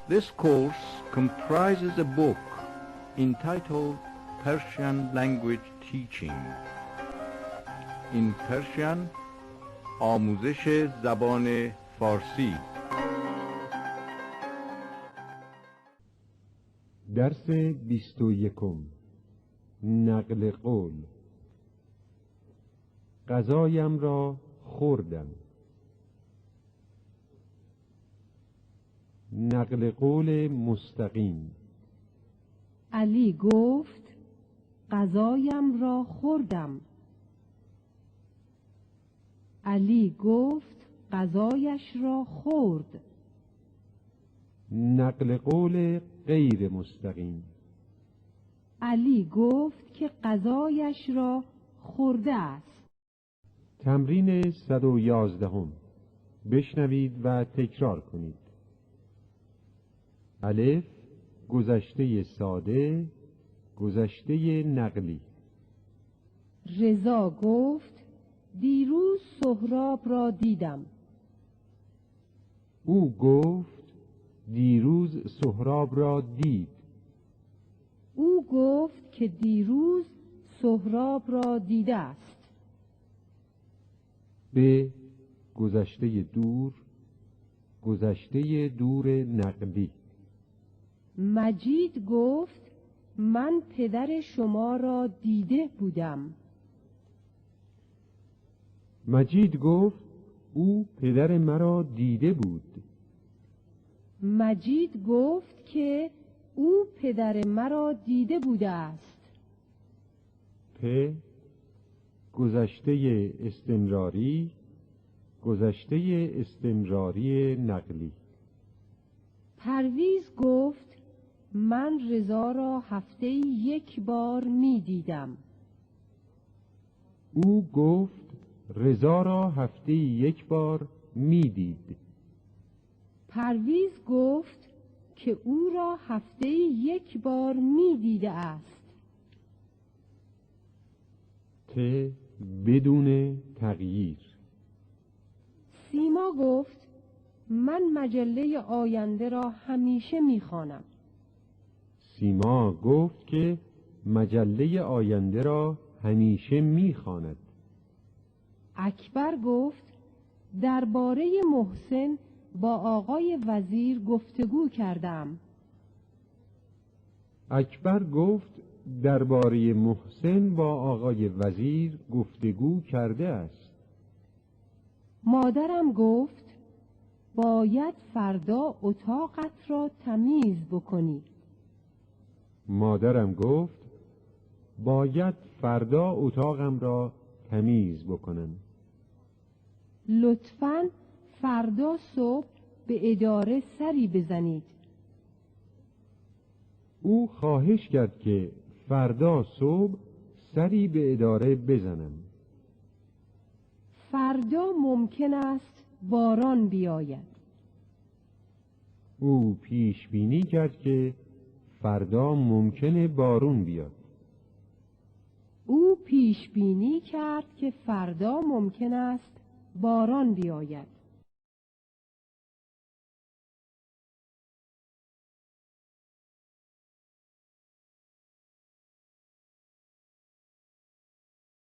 This course comprises a book entitled Persian Language Teaching. In Persian, آموزش زبان فارسی. درس 21. نقل قول. غذایم را خوردم. نقل قول مستقیم. علی گفت غذایم را خوردم. علی گفت غذایش را خورد. نقل قول غیر مستقیم. علی گفت که غذایش را خورده است. تمرین 111. بشنوید و تکرار کنید. الف، گذشته ساده، گذشته نقلی. رضا گفت دیروز سهراب را دیدم. او گفت دیروز سهراب را دید. او گفت که دیروز سهراب را دیده است. ب، گذشته دور، گذشته دور نقلی. مجید گفت من پدر شما را دیده بودم. مجید گفت او پدر مرا دیده بود. مجید گفت که او پدر مرا دیده بوده است. پ، گذشته استمراری، گذشته استمراری نقلی. پرویز گفت من رضا را هفته یک بار می دیدم. او گفت رضا را هفته یک بار می دید. پرویز گفت که او را هفته یک بار می دیده است. ت، بدون تغییر. سیما گفت من مجله آینده را همیشه می خوانم. سیما گفت که مجله آینده را همیشه می‌خواند. اکبر گفت درباره محسن با آقای وزیر گفتگو کردم. اکبر گفت درباره محسن با آقای وزیر گفتگو کرده است. مادرم گفت باید فردا اتاقت را تمیز بکنی. مادرم گفت باید فردا اتاقم را تمیز بکنم. لطفاً فردا صبح به اداره سری بزنید. او خواهش کرد که فردا صبح سری به اداره بزنم. فردا ممکن است باران بیاید. او پیش بینی کرد که فردا ممکنه بارون بیاد. او پیش بینی کرد که فردا ممکن است باران بیاید.